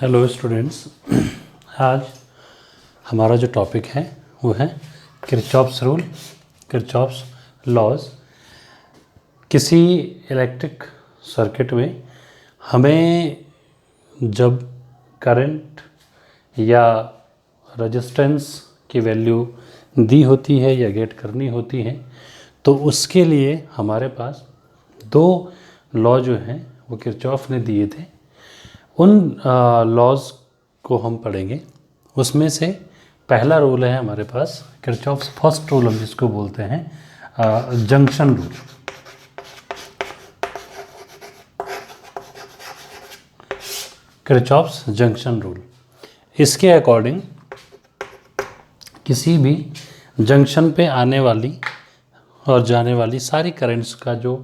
Hello students. आज हमारा जो टॉपिक है वो है किरचॉफ्स रूल, किरचॉफ्स लॉज। किसी इलेक्ट्रिक सर्किट में हमें जब करंट या रेजिस्टेंस की वैल्यू दी होती है या गेट करनी होती है तो उसके लिए हमारे पास दो लॉ जो हैं वो किरचॉफ ने दिए थे। उन लॉज को हम पढ़ेंगे। उसमें से पहला रूल है हमारे पास किरचॉफ्स फर्स्ट रूल, हम जिसको बोलते हैं junction rule. Kirchhoff's junction rule, इसके अकॉर्डिंग किसी भी जंक्शन पे आने वाली और जाने वाली सारी करंट्स का जो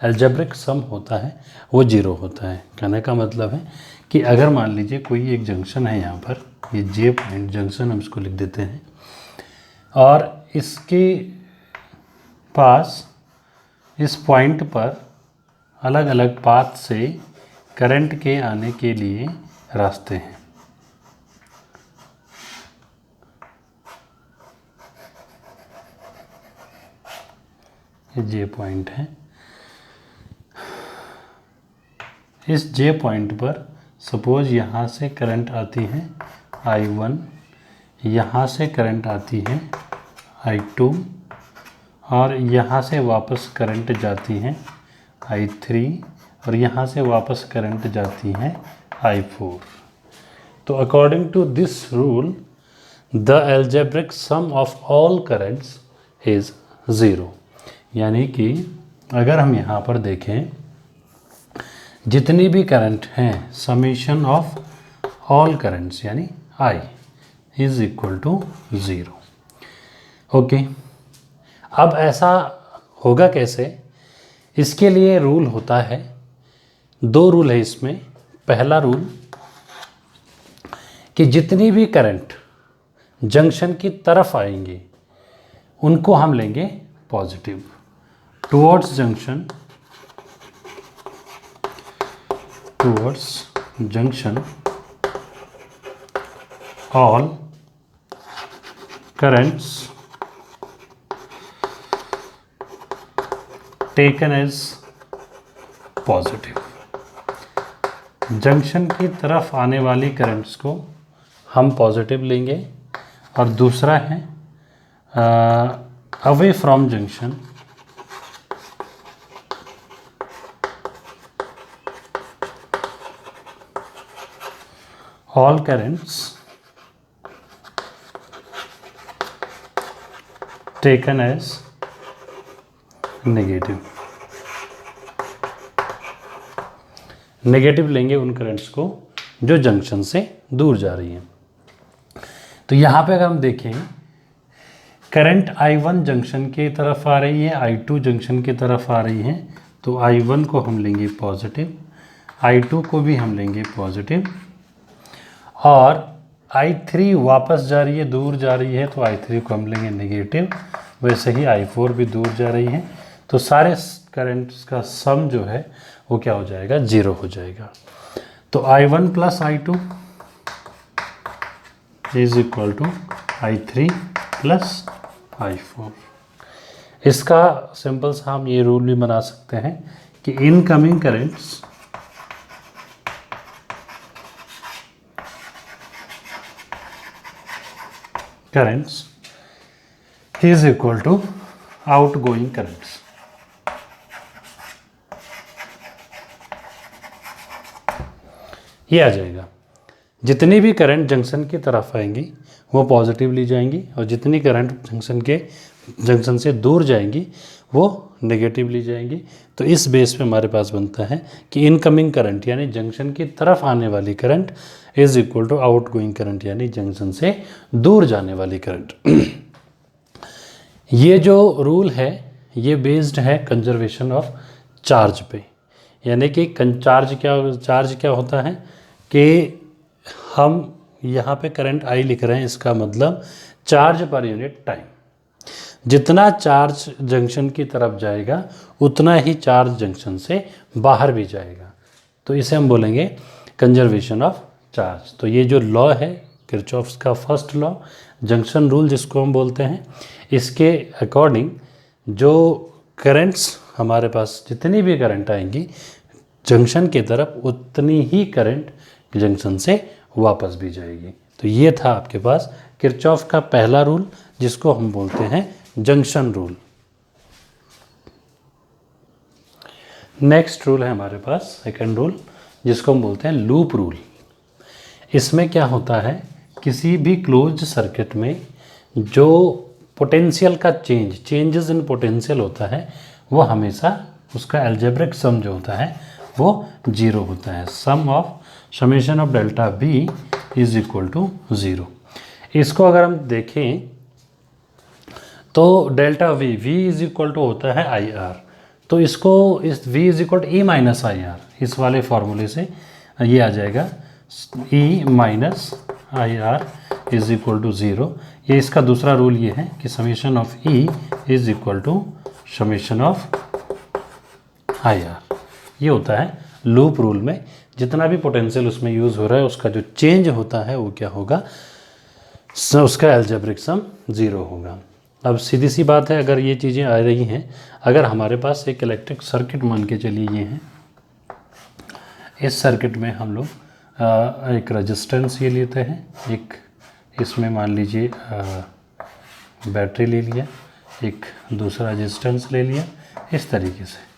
अलजेब्रिक सम होता है वो जीरो होता है। कहने का मतलब है कि अगर मान लीजिए कोई एक जंक्शन है, यहाँ पर ये जे पॉइंट जंक्शन हम इसको लिख देते हैं, और इसके पास इस पॉइंट पर अलग अलग पाथ से करंट के आने के लिए रास्ते हैं। ये जे पॉइंट है। इस जे पॉइंट पर सपोज यहाँ से करंट आती है I1, यहाँ से करंट आती है I2, और यहाँ से वापस करंट जाती है I3, और यहाँ से वापस करंट जाती है I4। तो according to this rule the algebraic sum of all currents is zero. यानी कि अगर हम यहाँ पर देखें, जितनी भी करंट हैं, समीशन ऑफ ऑल करंट्स यानी I is equal to zero. Okay, अब ऐसा होगा कैसे? इसके लिए रूल होता है, दो रूल है इसमें। पहला रूल कि जितनी भी करंट जंक्शन की तरफ आएंगी उनको हम लेंगे positive, towards junction, towards junction all currents taken as positive। Junction की तरफ आने वाली करंट्स को हम पॉजिटिव लेंगे, और दूसरा है away from junction all currents taken as negative। Negative लेंगे उन करंट्स को जो जंक्शन से दूर जा रही हैं। तो यहाँ पे अगर हम देखें, करंट I1 जंक्शन की तरफ आ रही है, I2 जंक्शन की तरफ आ रही है, तो I1 को हम लेंगे पॉजिटिव, I2 को भी हम लेंगे पॉजिटिव, और I3 वापस जा रही है, दूर जा रही है, तो I3 को हम लेंगे नेगेटिव। वैसे ही I4 भी दूर जा रही है, तो सारे करंट्स का सम जो है वो क्या हो जाएगा? ज़ीरो हो जाएगा। तो I1 plus I2 is equal to I3 plus I4। इसका सिंपल सा हम ये रूल भी बना सकते हैं कि incoming currents is equal to outgoing currents। ये आ जाएगा, जितनी भी करंट जंक्शन की तरफ आएंगी वो पॉजिटिव ली जाएंगी, और जितनी करंट जंक्शन से दूर जाएंगी वो नेगेटिव ली जाएंगी। तो इस बेस पे हमारे पास बनता है कि इनकमिंग करंट यानी जंक्शन की तरफ आने वाली current is equal to outgoing current यानी जंक्शन से दूर जाने वाली करंट। ये जो रूल है ये बेस्ड है कंजर्वेशन ऑफ चार्ज पे। यानी कि चार्ज क्या होता है कि हम यहाँ पे करंट I लिख रहे हैं, इसका मतलब चार्ज पर यूनिट टाइम। जितना चार्ज जंक्शन की तरफ जाएगा उतना ही चार्ज जंक्शन से बाहर भी जाएगा। तो इसे हम बोलेंगे कंजर्वेशन ऑफ चार्ज। तो ये जो लॉ है किरचॉफ्स का फर्स्ट लॉ, जंक्शन रूल जिसको हम बोलते हैं, इसके अकॉर्डिंग जो करंट्स हमारे पास जितनी भी करंट आएंगी जंक्शन की तरफ, उतनी ही करंट जंक्शन से वापस भी जाएगी। तो ये था आपके पास किरचॉफ का पहला रूल जिसको हम बोलते हैं जंक्शन रूल। नेक्स्ट रूल है हमारे पास सेकंड रूल जिसको हम बोलते हैं लूप रूल। इसमें क्या होता है, किसी भी क्लोज्ड सर्किट में जो पोटेंशियल का चेंजेस इन पोटेंशियल होता है वो हमेशा उसका अलजेब्रिक सम जो होता है वो 0 होता है। Sum of summation of delta V is equal to 0। इसको अगर हम देखें तो delta V is equal to होता है IR। तो इसको इस V is equal to E minus IR, इस वाले फॉर्मूले से ये आ जाएगा E minus IR is equal to 0। ये इसका दूसरा रूल ये है कि summation of E is equal to summation of IR। ये होता है लूप रूल में, जितना भी पोटेंशियल उसमें यूज़ हो रहा है उसका जो चेंज होता है वो क्या होगा, उसका अलजेब्रिक सम 0 होगा। अब सीधी सी बात है, अगर ये चीज़ें आ रही हैं, अगर हमारे पास एक इलेक्ट्रिक सर्किट मान के चलिए ये है, इस सर्किट में हम लोग एक रेजिस्टेंस ये लेते हैं, एक इसमें मान लीजिए बैटरी ले लिया, एक दूसरा रेजिस्टेंस ले लिया, इस तरीके से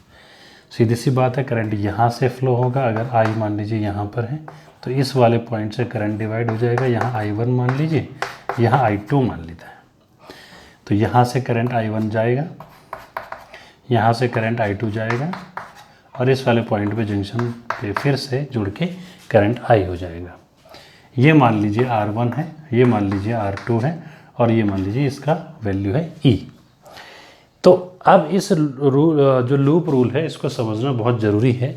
सीधी सी बात है करंट यहाँ से फ्लो होगा। अगर I मान लीजिए यहाँ पर है तो इस वाले पॉइंट से करंट डिवाइड हो जाएगा, यहाँ I1 मान लीजिए, यहाँ I2 मान लेता है। तो यहाँ से करंट I1 जाएगा, यहाँ से करंट I2 जाएगा और इस वाले पॉइंट पे जंक्शन पे फिर से जुड़ के करंट I हो जाएगा। ये मान लीजिए R1 है, ये मान लीजिए R2 है और ये मान लीजिए इसका वैल्यू है E। तो अब इस जो लूप रूल है इसको समझना बहुत ज़रूरी है।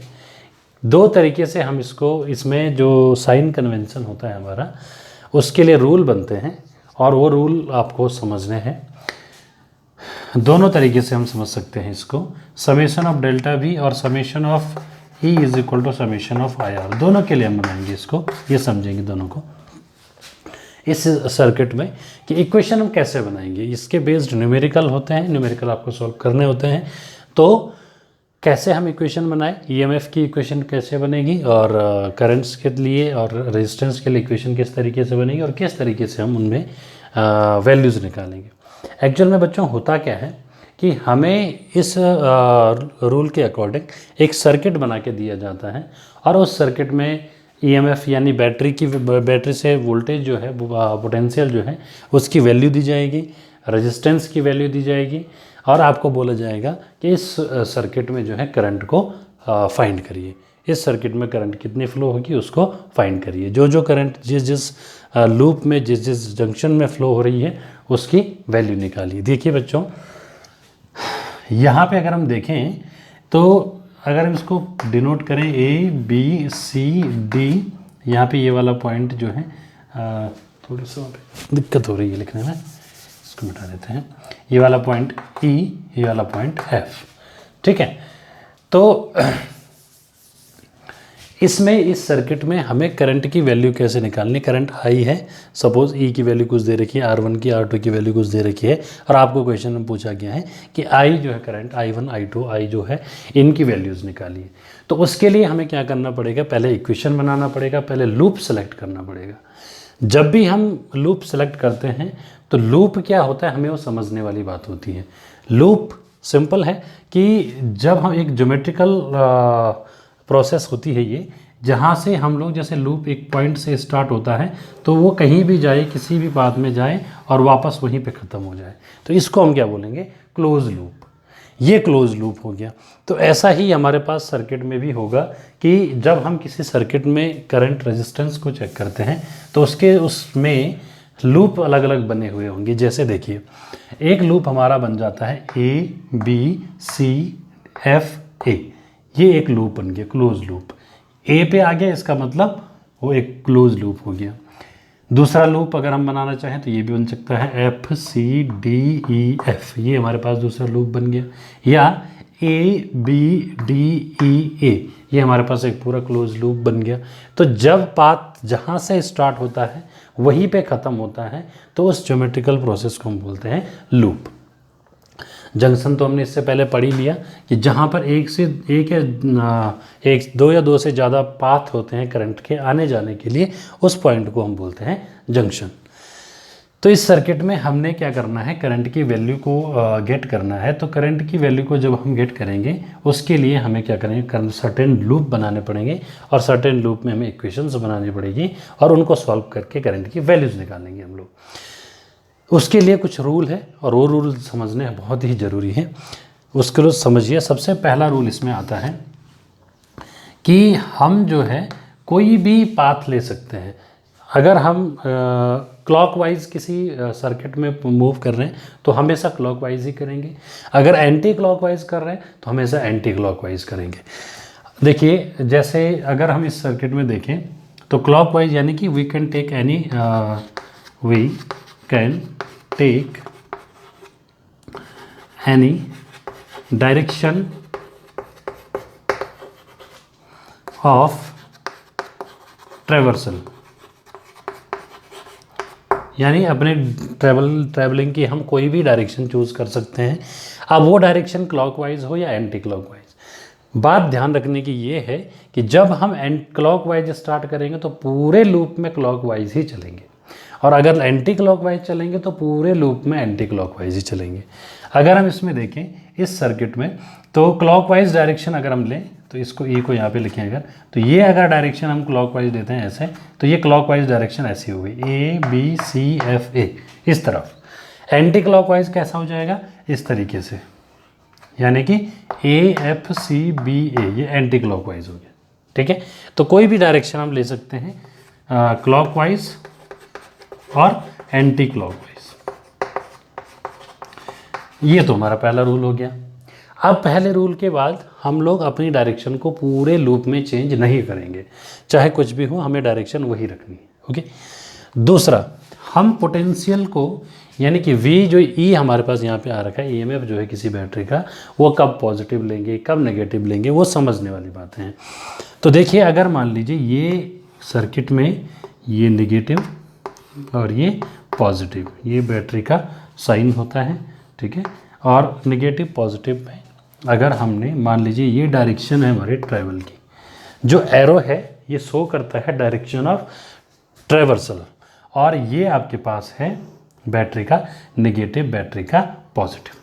दो तरीके से हम इसको, इसमें जो साइन कन्वेंशन होता है हमारा, उसके लिए रूल बनते हैं और वो रूल आपको समझने हैं। दोनों तरीके से हम समझ सकते हैं इसको, समेशन ऑफ डेल्टा V और summation of E is equal to summation of IR। दोनों के लिए हम बनाएंगे इसको, ये समझेंगे दोनों को इस सर्किट में कि इक्वेशन हम कैसे बनाएंगे। इसके बेस्ड न्यूमेरिकल होते हैं, न्यूमेरिकल आपको सॉल्व करने होते हैं। तो कैसे हम इक्वेशन बनाएं, EMF की इक्वेशन कैसे बनेगी और करंट्स के लिए और रेजिस्टेंस के लिए इक्वेशन किस तरीके से बनेगी और किस तरीके से हम उनमें वैल्यूज़ निकालेंगे। एक्चुअल में बच्चों होता क्या है कि हमें इस रूल के अकॉर्डिंग एक सर्किट बना के दिया जाता है और उस सर्किट में EMF यानी बैटरी से वोल्टेज जो है, पोटेंशियल जो है उसकी वैल्यू दी जाएगी, रेजिस्टेंस की वैल्यू दी जाएगी और आपको बोला जाएगा कि इस सर्किट में जो है करंट को फाइंड करिए। इस सर्किट में करंट कितनी फ्लो होगी उसको फाइंड करिए। जो करंट जिस लूप में जिस जंक्शन में फ्लो हो रही है उसकी वैल्यू निकालिए। देखिए बच्चों, यहाँ पे अगर हम देखें तो अगर हम इसको डिनोट करें A B C D, यहाँ पे ये वाला पॉइंट जो है थोड़ा सा दिक्कत हो रही है लिखने में, इसको मिटा देते हैं। ये वाला पॉइंट E, ये वाला पॉइंट F, ठीक है। तो इसमें इस सर्किट में हमें करंट की वैल्यू कैसे निकालनी। करंट I है, सपोज E की वैल्यू कुछ दे रखी है, R1 की R2 की वैल्यू कुछ दे रखी है और आपको क्वेश्चन में पूछा गया है कि I जो है करंट I1 I2 I जो है इनकी वैल्यूज़ निकालिए। तो उसके लिए हमें क्या करना पड़ेगा, पहले इक्वेशन बनाना पड़ेगा, पहले लूप सेलेक्ट करना पड़ेगा। जब भी हम लूप सेलेक्ट करते हैं तो लूप क्या होता है हमें वो समझने वाली बात होती है। लूप सिंपल है कि जब हम एक ज्योमेट्रिकल प्रोसेस होती है ये, जहाँ से हम लोग जैसे लूप एक पॉइंट से स्टार्ट होता है तो वो कहीं भी जाए, किसी भी पाथ में जाए और वापस वहीं पे ख़त्म हो जाए, तो इसको हम क्या बोलेंगे, क्लोज लूप। ये क्लोज लूप हो गया। तो ऐसा ही हमारे पास सर्किट में भी होगा कि जब हम किसी सर्किट में करंट रेजिस्टेंस को चेक करते हैं तो उसमें लूप अलग अलग बने हुए होंगे। जैसे देखिए, एक लूप हमारा बन जाता है A B C F A, ये एक लूप बन गया, क्लोज लूप। A पे आ गया, इसका मतलब वो एक क्लोज लूप हो गया। दूसरा लूप अगर हम बनाना चाहें तो ये भी बन सकता है F C D E F, ये हमारे पास दूसरा लूप बन गया। या A B D E A, ये हमारे पास एक पूरा क्लोज लूप बन गया। तो जब पाथ जहाँ से स्टार्ट होता है वहीं पे ख़त्म होता है तो उस ज्योमेट्रिकल प्रोसेस को हम बोलते हैं लूप। जंक्शन तो हमने इससे पहले पढ़ ही लिया कि जहाँ पर दो या दो से ज़्यादा पाथ होते हैं करंट के आने जाने के लिए, उस पॉइंट को हम बोलते हैं जंक्शन। तो इस सर्किट में हमने क्या करना है, करंट की वैल्यू को गेट करना है। तो करंट की वैल्यू को जब हम गेट करेंगे उसके लिए हमें क्या करेंगे, सर्टेन लूप बनाने पड़ेंगे और सर्टेन लूप में हमें इक्वेशंस बनानी पड़ेगी और उनको सॉल्व करके करंट की वैल्यूज़ निकालेंगे हम लोग। उसके लिए कुछ रूल है और वो रूल समझने बहुत ही ज़रूरी है। उसके लिए समझिए, सबसे पहला रूल इसमें आता है कि हम जो है कोई भी पाथ ले सकते हैं। अगर हम क्लॉकवाइज किसी सर्किट में मूव कर रहे हैं तो हमेशा क्लॉकवाइज ही करेंगे, अगर एंटी क्लॉकवाइज कर रहे हैं तो हमेशा एंटी क्लॉकवाइज करेंगे। देखिए, जैसे अगर हम इस सर्किट में देखें तो क्लॉकवाइज यानी कि we can take any direction of traversal, यानी अपने ट्रैवलिंग की हम कोई भी डायरेक्शन चूज़ कर सकते हैं। अब वो डायरेक्शन क्लॉकवाइज हो या एंटी क्लॉकवाइज। बात ध्यान रखने की ये है कि जब हम क्लॉकवाइज स्टार्ट करेंगे तो पूरे लूप में क्लॉकवाइज ही चलेंगे, और अगर एंटी क्लॉकवाइज चलेंगे तो पूरे लूप में एंटी क्लॉकवाइज ही चलेंगे। अगर हम इसमें देखें इस सर्किट में तो क्लॉकवाइज डायरेक्शन अगर हम लें तो इसको ई को यहाँ पे लिखें अगर, तो ये अगर डायरेक्शन हम क्लॉकवाइज देते हैं ऐसे, तो ये क्लॉकवाइज डायरेक्शन ऐसी हो गई ABCFA इस तरफ। एंटी क्लॉकवाइज कैसा हो जाएगा, इस तरीके से, यानी कि AFCBA, ये एंटी क्लॉकवाइज हो गया। ठीक है, तो कोई भी डायरेक्शन हम ले सकते हैं, क्लॉकवाइज और एंटी क्लॉकवाइज। ये तो हमारा पहला रूल हो गया। अब पहले रूल के बाद हम लोग अपनी डायरेक्शन को पूरे लूप में चेंज नहीं करेंगे, चाहे कुछ भी हो, हमें डायरेक्शन वही रखनी है। ओके, दूसरा, हम पोटेंशियल को यानी कि V जो E हमारे पास यहाँ पे आ रखा है, EMF जो है किसी बैटरी का, वो कब पॉजिटिव लेंगे कब नेगेटिव लेंगे वो समझने वाली बातें हैं। तो देखिए, अगर मान लीजिए ये सर्किट में ये नेगेटिव और ये पॉजिटिव, ये बैटरी का साइन होता है। ठीक है, और नेगेटिव पॉजिटिव में अगर हमने मान लीजिए ये डायरेक्शन है हमारे ट्रैवल की, जो एरो है ये शो करता है डायरेक्शन ऑफ ट्रेवर्सल, और ये आपके पास है बैटरी का नेगेटिव, बैटरी का पॉजिटिव।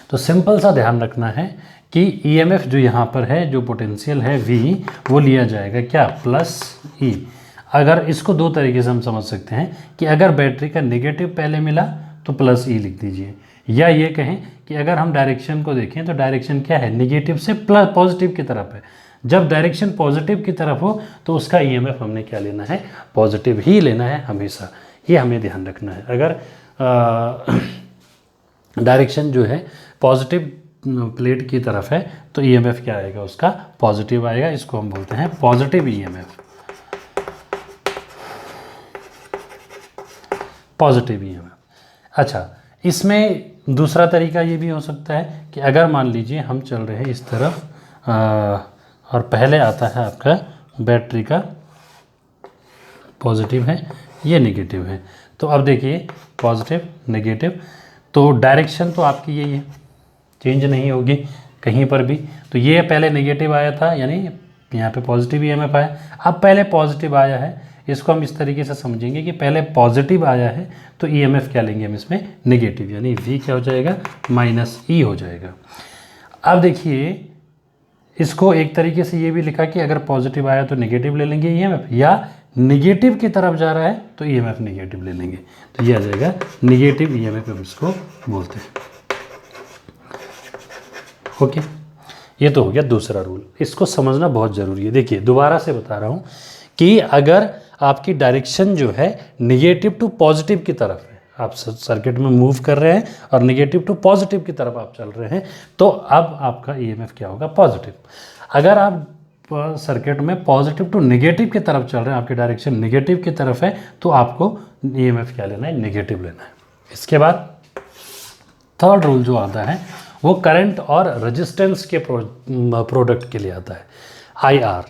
तो सिंपल सा ध्यान रखना है कि EMF जो यहाँ पर है, जो पोटेंशियल है V, वो लिया जाएगा क्या, प्लस E। अगर इसको दो तरीके से हम समझ सकते हैं कि अगर बैटरी का नेगेटिव पहले मिला तो प्लस E लिख दीजिए, या ये कहें कि अगर हम डायरेक्शन को देखें तो डायरेक्शन क्या है, नेगेटिव से प्लस पॉजिटिव की तरफ है। जब डायरेक्शन पॉजिटिव की तरफ हो तो उसका EMF हमने क्या लेना है, पॉजिटिव ही लेना है हमेशा, ये हमें ध्यान रखना है। अगर डायरेक्शन जो है पॉजिटिव प्लेट की तरफ है तो EMF क्या आएगा, उसका पॉजिटिव आएगा। इसको हम बोलते हैं पॉजिटिव EMF, पॉजिटिव EMF। अच्छा, इसमें दूसरा तरीका ये भी हो सकता है कि अगर मान लीजिए हम चल रहे हैं इस तरफ और पहले आता है आपका बैटरी का पॉजिटिव है, ये नेगेटिव है, तो अब देखिए पॉजिटिव नेगेटिव, तो डायरेक्शन तो आपकी यही है, चेंज नहीं होगी कहीं पर भी। तो ये पहले नेगेटिव आया था, यानी यहाँ पे पॉजिटिव EMF आया, अब पहले पॉजिटिव आया है। इसको हम इस तरीके से समझेंगे कि पहले पॉजिटिव आया है तो EMF क्या लेंगे हम इसमें, नेगेटिव, यानी V क्या हो जाएगा, -E हो जाएगा। अब देखिए, इसको एक तरीके से ये भी लिखा कि अगर पॉजिटिव आया तो नेगेटिव ले लेंगे EMF, या नेगेटिव की तरफ जा रहा है तो EMF नेगेटिव ले लेंगे, तो ये आ जाएगा नेगेटिव EMF, हम इसको बोलते हैं। ओके, ये तो हो गया दूसरा रूल, इसको समझना बहुत ज़रूरी है। देखिए, दोबारा से बता रहा हूँ कि अगर आपकी डायरेक्शन जो है नेगेटिव टू पॉजिटिव की तरफ है, आप सर्किट में मूव कर रहे हैं और नेगेटिव टू पॉजिटिव की तरफ आप चल रहे हैं, तो अब आपका EMF क्या होगा, पॉजिटिव। अगर आप सर्किट में पॉजिटिव टू नेगेटिव की तरफ चल रहे हैं, आपकी डायरेक्शन नेगेटिव की तरफ है, तो आपको EMF क्या लेना है, नेगेटिव लेना है। इसके बाद थर्ड रूल जो आता है वो करंट और रेजिस्टेंस के प्रोडक्ट के लिए आता है। आई आर,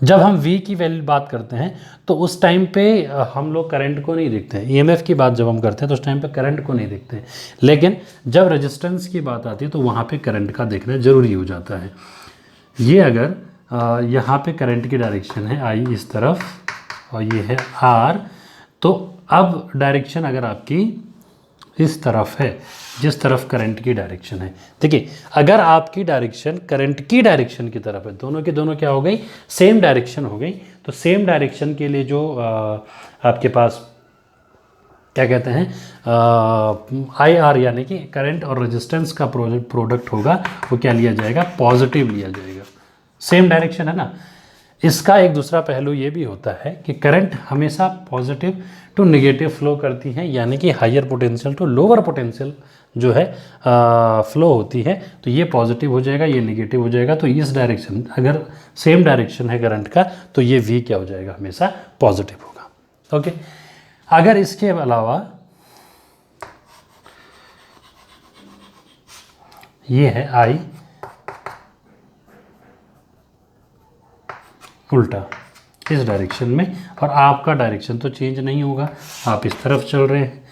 जब हम V की वैल्यू बात करते हैं तो उस टाइम पे हम लोग करंट को नहीं देखते हैं। EMF की बात जब हम करते हैं तो उस टाइम पे करंट को नहीं देखते हैं, लेकिन जब रेजिस्टेंस की बात आती है तो वहाँ पे करंट का देखना ज़रूरी हो जाता है। ये अगर यहाँ पे करंट की डायरेक्शन है I इस तरफ और ये है R, तो अब डायरेक्शन अगर आपकी इस तरफ है, जिस तरफ करंट की डायरेक्शन है। देखिए, अगर आपकी डायरेक्शन करंट की डायरेक्शन की तरफ है, दोनों की दोनों क्या हो गई, सेम डायरेक्शन हो गई, तो सेम डायरेक्शन के लिए जो आपके पास क्या कहते हैं आई आर यानी कि करंट और रेजिस्टेंस का प्रोडक्ट होगा, वो क्या लिया जाएगा, पॉजिटिव लिया जाएगा। सेम डायरेक्शन है ना। इसका एक दूसरा पहलू ये भी होता है कि करंट हमेशा पॉजिटिव टू नेगेटिव फ्लो करती है, यानी कि higher potential to lower potential जो है फ्लो होती है, तो ये पॉजिटिव हो जाएगा, ये नेगेटिव हो जाएगा। तो इस डायरेक्शन, अगर सेम डायरेक्शन है करंट का, तो ये V क्या हो जाएगा, हमेशा पॉजिटिव होगा। ओके, अगर इसके अलावा ये है I उल्टा इस डायरेक्शन में, और आपका डायरेक्शन तो चेंज नहीं होगा, आप इस तरफ चल रहे हैं,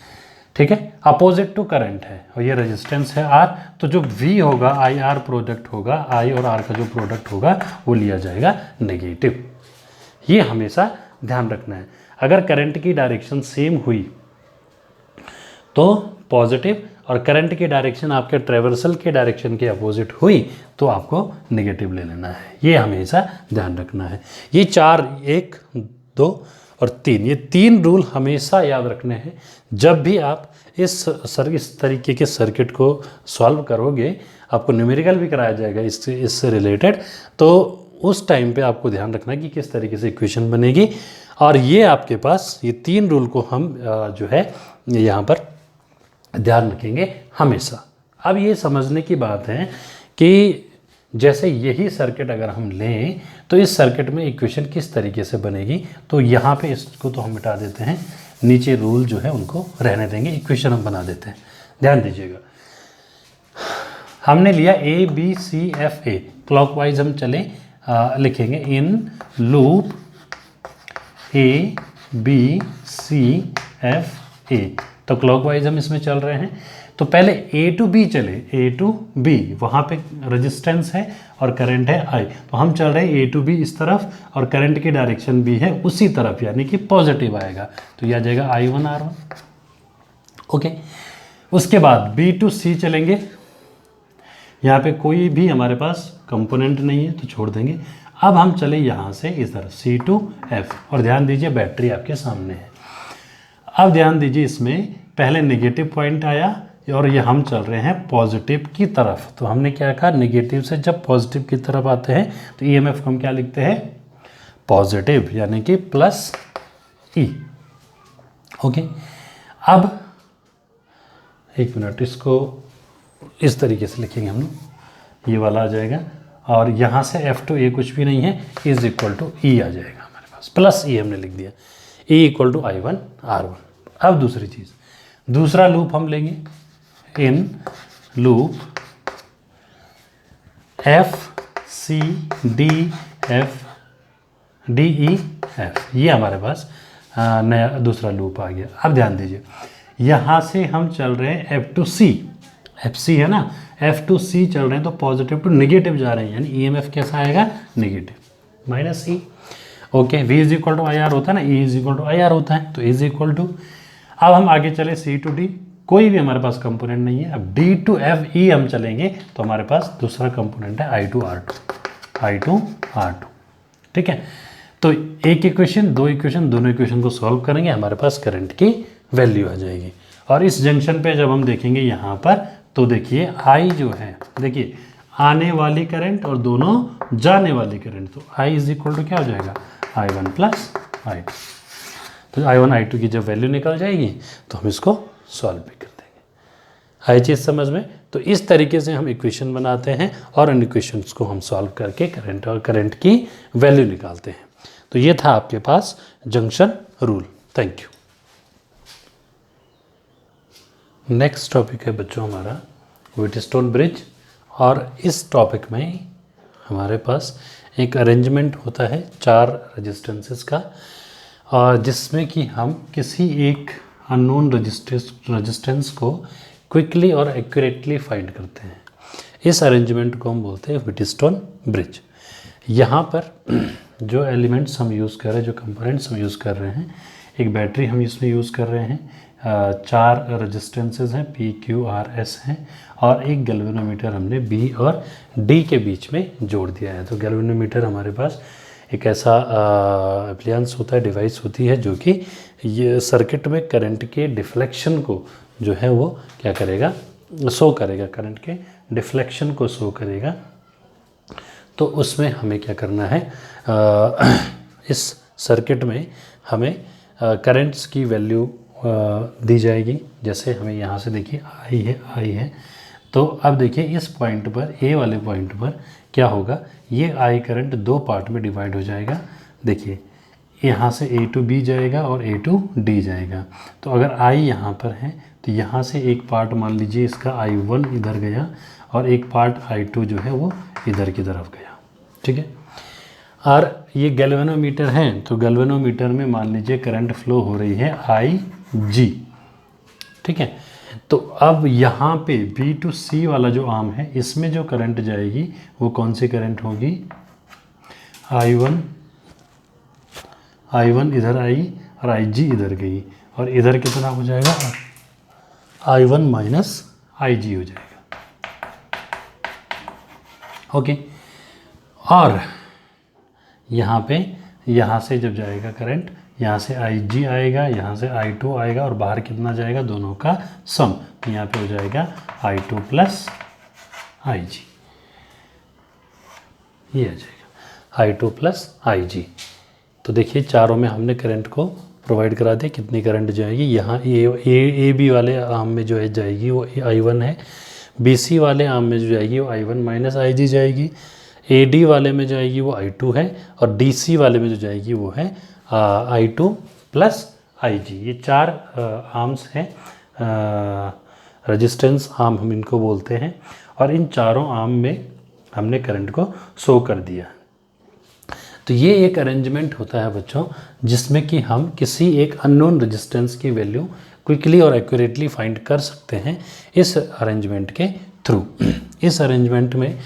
ठीक है, अपोजिट टू करंट है, और ये रेजिस्टेंस है R, तो जो V होगा आई आर प्रोडक्ट होगा, I और R का जो प्रोडक्ट होगा वो लिया जाएगा नेगेटिव। ये हमेशा ध्यान रखना है। अगर करंट की डायरेक्शन सेम हुई तो पॉजिटिव, और करंट की डायरेक्शन आपके ट्रेवर्सल के डायरेक्शन के अपोजिट हुई तो आपको नेगेटिव ले लेना है। ये हमेशा ध्यान रखना है। ये 4, 1, 2 और 3, ये 3 रूल हमेशा याद रखने हैं। जब भी आप इस तरीके के सर्किट को सॉल्व करोगे, आपको न्यूमेरिकल भी कराया जाएगा इससे रिलेटेड, तो उस टाइम पे आपको ध्यान रखना है कि किस तरीके से इक्वेशन बनेगी। और ये आपके पास ये 3 रूल को हम जो है यहाँ पर ध्यान रखेंगे हमेशा। अब ये समझने की बात है कि जैसे यही सर्किट अगर हम लें तो इस सर्किट में इक्वेशन किस तरीके से बनेगी। तो यहाँ पे इसको तो हम मिटा देते हैं, नीचे रूल जो है उनको रहने देंगे, इक्वेशन हम बना देते हैं। ध्यान दीजिएगा, हमने लिया ABCFA, क्लॉकवाइज हम चले, लिखेंगे इन लूप ABCFA, तो क्लॉकवाइज हम इसमें चल रहे हैं। तो पहले A to B चले, A to B, वहाँ पे रेजिस्टेंस है और करंट है I, तो हम चल रहे हैं A to B इस तरफ, और करंट की डायरेक्शन भी है उसी तरफ, यानी कि पॉजिटिव आएगा, तो यह आ जाएगा I1 R1। ओके, उसके बाद B to C चलेंगे, यहाँ पे कोई भी हमारे पास कंपोनेंट नहीं है तो छोड़ देंगे। अब हम चले यहाँ से इस तरफ C to F, और ध्यान दीजिए बैटरी आपके सामने है। अब ध्यान दीजिए, इसमें पहले नेगेटिव पॉइंट आया और ये हम चल रहे हैं पॉजिटिव की तरफ, तो हमने क्या कहा, नेगेटिव से जब पॉजिटिव की तरफ आते हैं तो EMF को हम क्या लिखते हैं, पॉजिटिव, यानी कि प्लस E। ओके, अब एक मिनट, इसको इस तरीके से लिखेंगे हम लोग, ये वाला आ जाएगा, और यहाँ से F to A कुछ भी नहीं है, इज इक्वल टू E आ जाएगा हमारे पास, प्लस E हमने लिख दिया, E equal to I1 R1। अब दूसरी चीज़, दूसरा लूप हम लेंगे, इन लूप FCDFDEF, ये हमारे पास नया दूसरा लूप आ गया। अब ध्यान दीजिए, यहाँ से हम चल रहे हैं F to C, FC है ना, F to C चल रहे हैं, तो पॉजिटिव टू नेगेटिव जा रहे हैं, यानी EMF कैसा आएगा, negative, minus E। Okay, V is equal to I R होता है ना, E is equal to I R होता है, तो इज इक्वल टू, अब हम आगे चले C to D, कोई भी हमारे पास कंपोनेंट नहीं है। अब D to F E हम चलेंगे तो हमारे पास दूसरा कंपोनेंट है I to R2, ठीक है। तो एक इक्वेशन, दो इक्वेशन, दोनों इक्वेशन को सॉल्व करेंगे, हमारे पास करंट की वैल्यू आ जाएगी। और इस जंक्शन पे जब हम देखेंगे यहाँ पर, तो देखिए I जो है, देखिए आने वाली करंट और दोनों जाने वाली करंट, तो I इज इक्वल टू क्या हो जाएगा, I1 प्लस I2। तो I1 I2 की जब वैल्यू निकल जाएगी तो हम इसको सॉल्व भी कर देंगे। आई चीज़ समझ में? तो इस तरीके से हम इक्वेशन बनाते हैं और इन इक्वेशंस को हम सॉल्व करके करंट और करंट की वैल्यू निकालते हैं। तो ये था आपके पास junction rule. Thank you. Next topic है बच्चों हमारा व्हीटस्टोन ब्रिज। और इस टॉपिक में हमारे पास एक अरेंजमेंट होता है 4 रेजिस्टेंसेस का, और जिसमें कि हम किसी एक अननोन रेजिस्टेंस को क्विकली और एक्यूरेटली फाइंड करते हैं। इस अरेंजमेंट को हम बोलते हैं व्हीटस्टोन ब्रिज। यहाँ पर जो एलिमेंट्स हम यूज़ कर रहे हैं, जो कंपोनेंट्स हम यूज़ कर रहे हैं, एक बैटरी हम इसमें यूज़ कर रहे हैं, 4 रेजिस्टेंसेस हैं P Q R S हैं, और एक गैल्वेनोमीटर हमने B और D के बीच में जोड़ दिया है। तो गैल्वेनोमीटर हमारे पास एक ऐसा एप्लियंस होता है, डिवाइस होती है, जो कि ये सर्किट में करंट के डिफ्लेक्शन को जो है वो क्या करेगा, शो करेगा, करंट के डिफ्लेक्शन को शो करेगा। तो उसमें हमें क्या करना है, इस सर्किट में हमें करंट्स की वैल्यू दी जाएगी। जैसे हमें यहाँ से देखिए आई है, तो अब देखिए इस पॉइंट पर, ए वाले पॉइंट पर क्या होगा, ये आई करंट 2 पार्ट में डिवाइड हो जाएगा। देखिए यहाँ से A to B जाएगा और A to D जाएगा। तो अगर I यहाँ पर है तो यहाँ से एक पार्ट मान लीजिए इसका I1 इधर गया और एक पार्ट I2 जो है वो इधर की तरफ गया, ठीक है। और ये गैल्वेनोमीटर है, तो गैल्वेनोमीटर में मान लीजिए करंट फ्लो हो रही है IG, ठीक है। तो अब यहाँ पे B to C वाला जो आर्म है, इसमें जो करंट जाएगी वो कौन सी करंट होगी, I1 इधर आई और IG इधर गई, और इधर कितना हो जाएगा, I1 माइनस IG हो जाएगा, ओके। और यहाँ पे, यहाँ से जब जाएगा करंट, यहाँ से IG आएगा, यहाँ से I2 आएगा, और बाहर कितना जाएगा, दोनों का सम, तो यहाँ पे हो जाएगा I2 प्लस IG, ये आ जाएगा I2 प्लस IG। तो देखिए चारों में हमने करंट को प्रोवाइड करा दिया। कितनी करंट जाएगी, यहाँ ए बी वाले आर्म में जो है जाएगी वो I1 है, BC वाले आर्म में जो जाएगी वो I1 माइनस IG जाएगी, AD वाले में जाएगी वो I2 है, और DC वाले में जो जाएगी वो है I2 प्लस IG। ये 4 आर्म्स हैं, रेजिस्टेंस आर्म हम इनको बोलते हैं, और इन चारों आर्म में हमने करंट को शो कर दिया। तो ये एक अरेंजमेंट होता है बच्चों, जिसमें कि हम किसी एक अननोन रेजिस्टेंस की वैल्यू क्विकली और एक्यूरेटली फाइंड कर सकते हैं इस अरेंजमेंट के थ्रू। इस अरेंजमेंट में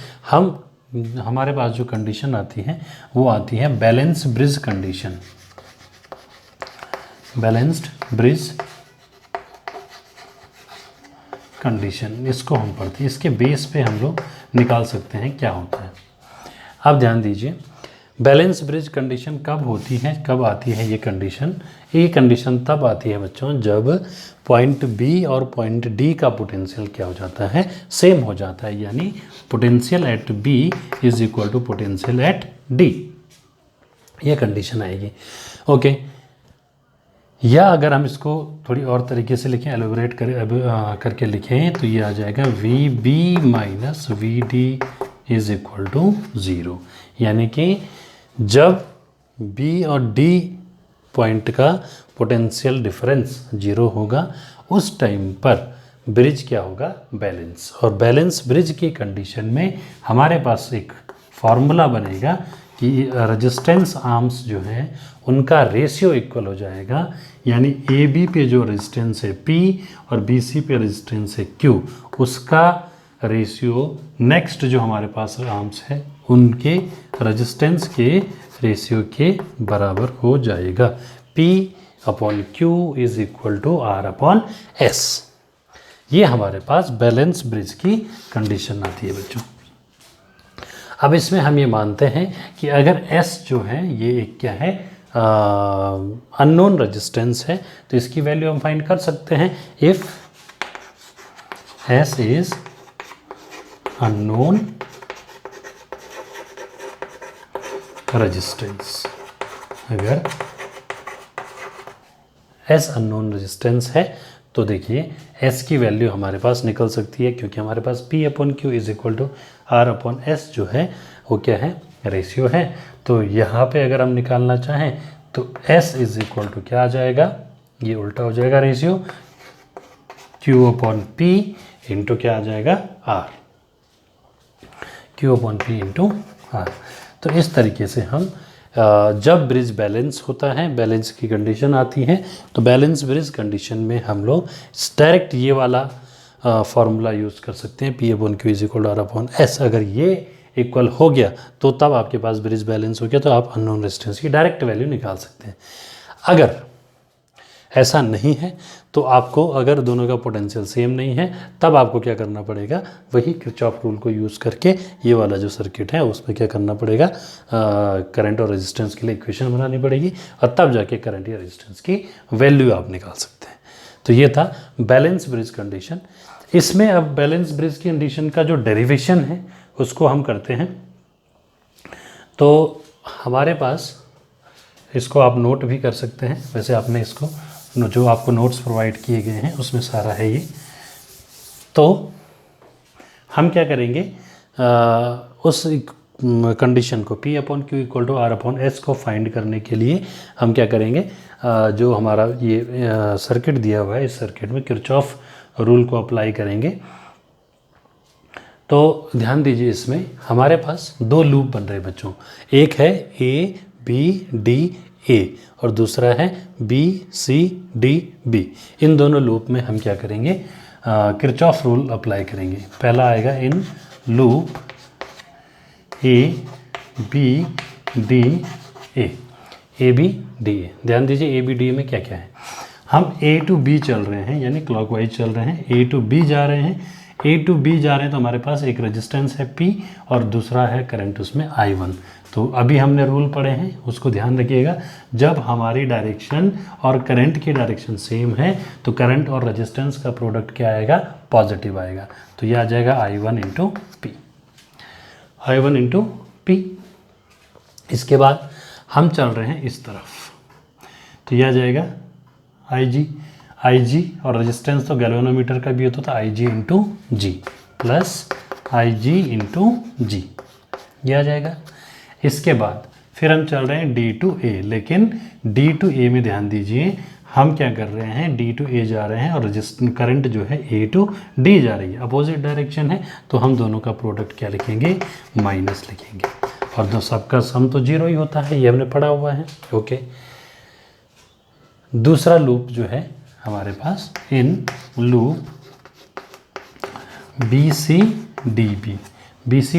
हमारे पास जो कंडीशन आती है वो आती है balance bridge condition. Balanced bridge condition, इसको हम पढ़ते हैं, इसके बेस पे हम लोग निकाल सकते हैं क्या होता है। अब ध्यान दीजिए, बैलेंस ब्रिज कंडीशन कब होती है, कब आती है ये कंडीशन तब आती है बच्चों जब पॉइंट बी और पॉइंट डी का पोटेंशियल क्या हो जाता है, सेम हो जाता है, यानी potential at B is equal to potential at D, ये कंडीशन आएगी, ओके। या अगर हम इसको थोड़ी और तरीके से लिखें, एलोबरेट करके लिखें, तो ये आ जाएगा V B minus V D is equal to 0, यानी कि जब B और D पॉइंट का पोटेंशियल डिफरेंस 0 होगा उस टाइम पर ब्रिज क्या होगा, बैलेंस। और बैलेंस ब्रिज की कंडीशन में हमारे पास एक फॉर्मूला बनेगा कि रेजिस्टेंस आर्म्स जो हैं उनका रेशियो इक्वल हो जाएगा, यानी AB पे जो रेजिस्टेंस है P और BC पे रेजिस्टेंस है Q, उसका रेशियो नेक्स्ट जो हमारे पास आर्म्स है उनके रेजिस्टेंस के रेशियो के बराबर हो जाएगा। P upon Q is equal to R upon S। ये हमारे पास बैलेंस ब्रिज की कंडीशन आती है बच्चों। अब इसमें हम ये मानते हैं कि अगर S जो है ये एक क्या है, अननोन रेजिस्टेंस है, तो इसकी वैल्यू हम फाइंड कर सकते हैं। If S is unknown resistance, अगर S अननोन रेजिस्टेंस है तो देखिए S की वैल्यू हमारे पास निकल सकती है, क्योंकि हमारे पास P upon Q is equal to R upon S जो है वो क्या है, रेशियो है। तो यहाँ पे अगर हम निकालना चाहें तो S इज इक्वल टू क्या आ जाएगा, ये उल्टा हो जाएगा ratio, Q upon P into क्या आ जाएगा R, Q upon P into R. तो इस तरीके से हम जब ब्रिज बैलेंस होता है, बैलेंस की कंडीशन आती है, तो बैलेंस ब्रिज कंडीशन में हम लोग डायरेक्ट ये वाला फॉर्मूला यूज़ कर सकते हैं, P upon Q is equal to R upon S. अगर ये इक्वल हो गया तो तब आपके पास ब्रिज बैलेंस हो गया, तो आप अननोन रेजिस्टेंस की डायरेक्ट वैल्यू निकाल सकते हैं। अगर ऐसा नहीं है तो आपको, अगर दोनों का पोटेंशियल सेम नहीं है, तब आपको क्या करना पड़ेगा, वही किरचॉफ रूल को यूज़ करके ये वाला जो सर्किट है उसमें क्या करना पड़ेगा, करंट और रेजिस्टेंस के लिए इक्वेशन बनानी पड़ेगी, और तब जाके करंट या रेजिस्टेंस की वैल्यू आप निकाल सकते हैं। तो ये था बैलेंस ब्रिज कंडीशन। इसमें अब बैलेंस ब्रिज की कंडीशन का जो डेरिवेशन है उसको हम करते हैं। तो हमारे पास, इसको आप नोट भी कर सकते हैं, वैसे आपने इसको जो आपको नोट्स प्रोवाइड किए गए हैं उसमें सारा है ये। तो हम क्या करेंगे, उस कंडीशन को P upon Q equal to R upon S को फाइंड करने के लिए हम क्या करेंगे, जो हमारा ये सर्किट दिया हुआ है, इस सर्किट में किरचॉफ रूल को अप्लाई करेंगे। तो ध्यान दीजिए, इसमें हमारे पास दो लूप बन रहे हैं बच्चों, एक है ए बी डी ए और दूसरा है बी सी डी बी। इन दोनों लूप में हम क्या करेंगे, किरचॉफ रूल अप्लाई करेंगे। पहला आएगा in loop A B D A B D A. ध्यान दीजिए ए बी डी में क्या क्या है, हम ए टू बी चल रहे हैं, यानी क्लॉकवाइज चल रहे हैं, ए टू बी जा रहे हैं। ए टू बी जा रहे हैं तो हमारे पास एक रेजिस्टेंस है P और दूसरा है करंट उसमें I1। तो अभी हमने रूल पढ़े हैं, उसको ध्यान रखिएगा, जब हमारी डायरेक्शन और करंट की डायरेक्शन सेम है तो करंट और रेजिस्टेंस का प्रोडक्ट क्या आएगा, पॉजिटिव आएगा। तो यह आ जाएगा I1 into P, I1 into P. इसके बाद हम चल रहे हैं इस तरफ, तो यह आ जाएगा IG और रेजिस्टेंस तो गैल्वेनोमीटर का भी होता था, IG इंटू जी प्लस IG इंटू जी, यह आ जाएगा। इसके बाद फिर हम चल रहे हैं D टू A, लेकिन D टू A में ध्यान दीजिए हम क्या कर रहे हैं, D टू A जा रहे हैं और करंट जो है A टू D जा रही है, अपोजिट डायरेक्शन है, तो हम दोनों का प्रोडक्ट क्या लिखेंगे, माइनस लिखेंगे, और दो सबका सम तो जीरो ही होता है, ये हमने पढ़ा हुआ है। ओके, दूसरा लूप जो है हमारे पास, इन loop B C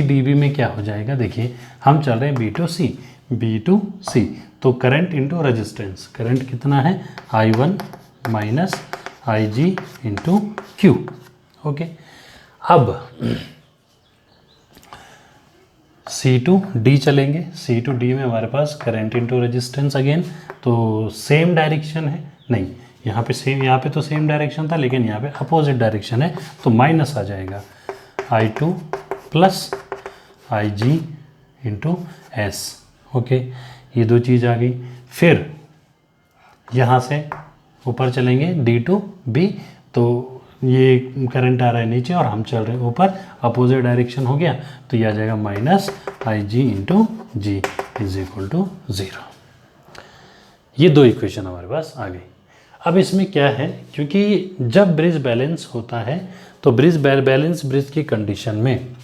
D B में क्या हो जाएगा, देखिए हम चल रहे हैं बी टू सी, तो करंट इंटू रेजिस्टेंस, करंट कितना है I1 minus IG into Q. Okay, अब C टू D चलेंगे, C टू D में हमारे पास करंट इंटू रेजिस्टेंस अगेन, तो सेम डायरेक्शन है, नहीं यहाँ पे सेम, यहाँ पे तो सेम डायरेक्शन था लेकिन यहाँ पे अपोजिट डायरेक्शन है, तो माइनस आ जाएगा I2 plus IG into S. Okay, ये दो चीज़ आ गई। फिर यहाँ से ऊपर चलेंगे D टू B, तो ये करंट आ रहा है नीचे और हम चल रहे हैं ऊपर, अपोजिट डायरेक्शन हो गया, तो ये आ जाएगा minus IG into G is equal to 0। ये दो इक्वेशन हमारे पास आ गई। अब इसमें क्या है, क्योंकि जब ब्रिज बैलेंस होता है तो ब्रिज बैलेंस ब्रिज की कंडीशन में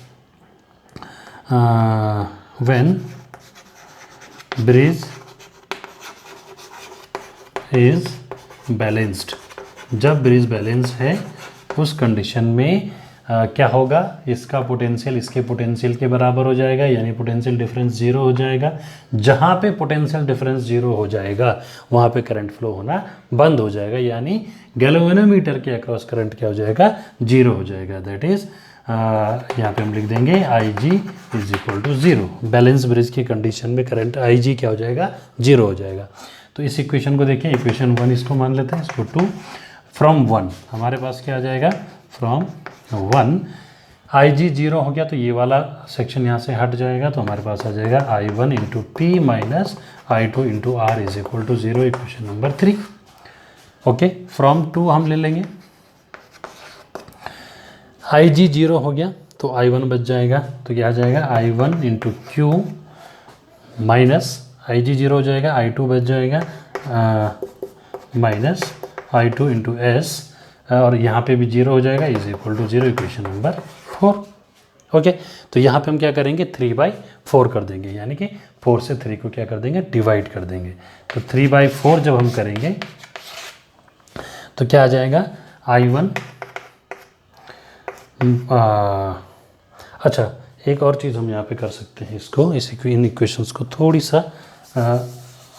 व्हेन ब्रिज इज बैलेंस्ड, जब ब्रिज बैलेंस है उस कंडीशन में क्या होगा, इसका पोटेंशियल इसके पोटेंशियल के बराबर हो जाएगा, यानी पोटेंशियल डिफरेंस जीरो हो जाएगा। जहाँ पे पोटेंशियल डिफरेंस जीरो हो जाएगा वहाँ पे करंट फ्लो होना बंद हो जाएगा, यानी गैल्वेनोमीटर के अक्रॉस करंट क्या हो जाएगा, जीरो हो जाएगा। दैट इज यहाँ पे हम लिख देंगे IG is equal to 0। Balance bridge की कंडीशन में करंट IG क्या हो जाएगा, जीरो हो जाएगा। तो इस इक्वेशन को देखिए, इक्वेशन 1 इसको मान लेते हैं, इसको 2 फ्रॉम 1 हमारे पास क्या आ जाएगा, फ्रॉम 1 IG 0 हो गया तो ये वाला सेक्शन यहाँ से हट जाएगा, तो हमारे पास आ जाएगा I1 into P minus I2 into R is equal to 0, equation number 3। Okay, from 2 हम ले लेंगे, IG 0 हो गया तो I1 बच जाएगा, तो क्या आ जाएगा I1 into Q minus IG 0 हो जाएगा, I2 बच जाएगा माइनस I2 इंटू एस और यहाँ पे भी 0 हो जाएगा, is equal to 0, equation number 4। Okay, तो यहाँ पे हम क्या करेंगे 3/4 कर देंगे, यानी कि 4 से 3 को क्या कर देंगे डिवाइड कर देंगे। तो 3/4 जब हम करेंगे तो क्या आ जाएगा I1। अच्छा, एक और चीज़ हम यहाँ पे कर सकते हैं, इसको इन इक्वेशंस को थोड़ी सा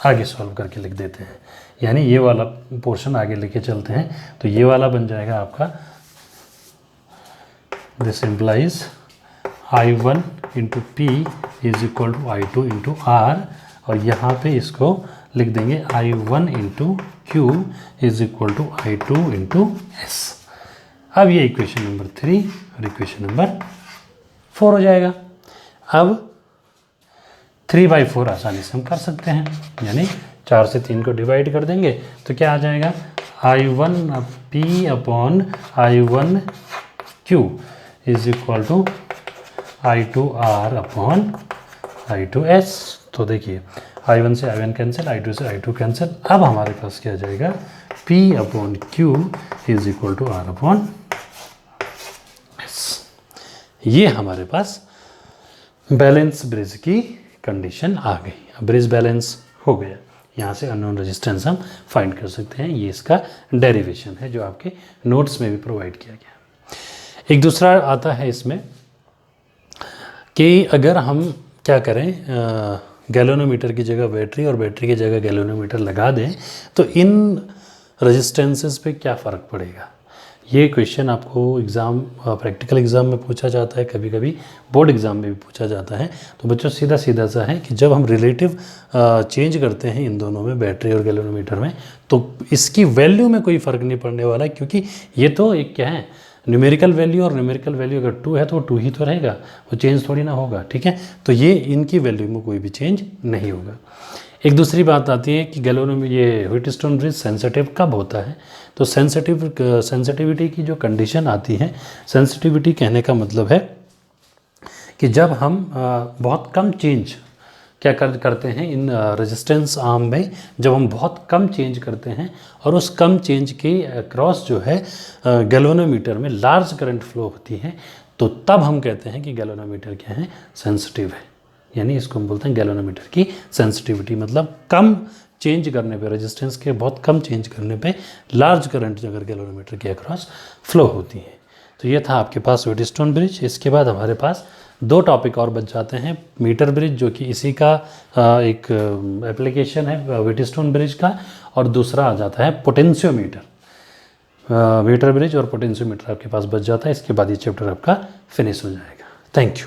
आगे सॉल्व करके लिख देते हैं, यानी ये वाला पोर्शन आगे लेके चलते हैं। तो ये वाला बन जाएगा आपका, this implies I1 into P is equal to I2 into R, और यहाँ पे इसको लिख देंगे I1 into Q is equal to I2 into S। अब ये इक्वेशन नंबर 3 और इक्वेशन नंबर 4 हो जाएगा। अब 3/4 आसानी से हम कर सकते हैं, यानी 4 से 3 को डिवाइड कर देंगे तो क्या आ जाएगा I1P upon I1Q is equal to I2R upon I2S। तो देखिए I1 से I1 कैंसिल, I2 से I2 कैंसिल। अब हमारे पास क्या आ जाएगा P upon Q is equal to R upon S। ये हमारे पास बैलेंस ब्रिज की कंडीशन आ गई। अब ब्रिज बैलेंस हो गया, यहाँ से अननोन रेजिस्टेंस हम फाइंड कर सकते हैं। ये इसका डेरिवेशन है जो आपके नोट्स में भी प्रोवाइड किया गया। एक दूसरा आता है इसमें कि अगर हम क्या करें, गैल्वेनोमीटर की जगह बैटरी और बैटरी की जगह गैल्वेनोमीटर लगा दें तो इन रेजिस्टेंसेस पे क्या फ़र्क पड़ेगा। ये क्वेश्चन आपको एग्ज़ाम प्रैक्टिकल एग्ज़ाम में पूछा जाता है, कभी कभी बोर्ड एग्ज़ाम में भी पूछा जाता है। तो बच्चों सीधा सीधा सा है कि जब हम रिलेटिव चेंज करते हैं इन दोनों में, बैटरी और गैल्वेनोमीटर में, तो इसकी वैल्यू में कोई फ़र्क नहीं पड़ने वाला, क्योंकि ये तो एक क्या है न्यूमेरिकल वैल्यू, और न्यूमेरिकल वैल्यू अगर 2 है तो वो 2 ही तो रहेगा, वो चेंज थोड़ी ना होगा। ठीक है, तो ये इनकी वैल्यू में कोई भी चेंज नहीं होगा। एक दूसरी बात आती है कि गैल्वेनोमीटर, ये व्हीटस्टोन ब्रिज सेंसिटिव कब होता है। तो सेंसिटिविटी की जो कंडीशन आती है, सेंसिटिविटी कहने का मतलब है कि जब हम बहुत कम चेंज क्या करते हैं इन रेजिस्टेंस आर्म में, जब हम बहुत कम चेंज करते हैं और उस कम चेंज के अक्रॉस जो है गैल्वेनोमीटर में लार्ज करंट फ्लो होती है, तो तब हम कहते हैं कि गैल्वेनोमीटर क्या है सेंसिटिव है। यानी इसको हम बोलते हैं गैल्वेनोमीटर की सेंसिटिविटी, मतलब कम चेंज करने पे, रेजिस्टेंस के बहुत कम चेंज करने पे लार्ज करंट अगर गैल्वेनोमीटर के अक्रॉस फ्लो होती है। तो ये था आपके पास व्हीटस्टोन ब्रिज। इसके बाद हमारे पास 2 टॉपिक और बच जाते हैं, मीटर ब्रिज जो कि इसी का एक एप्लीकेशन है व्हीटस्टोन ब्रिज का, और दूसरा आ जाता है पोटेंशियोमीटर। मीटर ब्रिज और पोटेंशियोमीटर आपके पास बच जाता है। इसके बाद ये चैप्टर आपका फिनिश हो जाएगा। Thank you.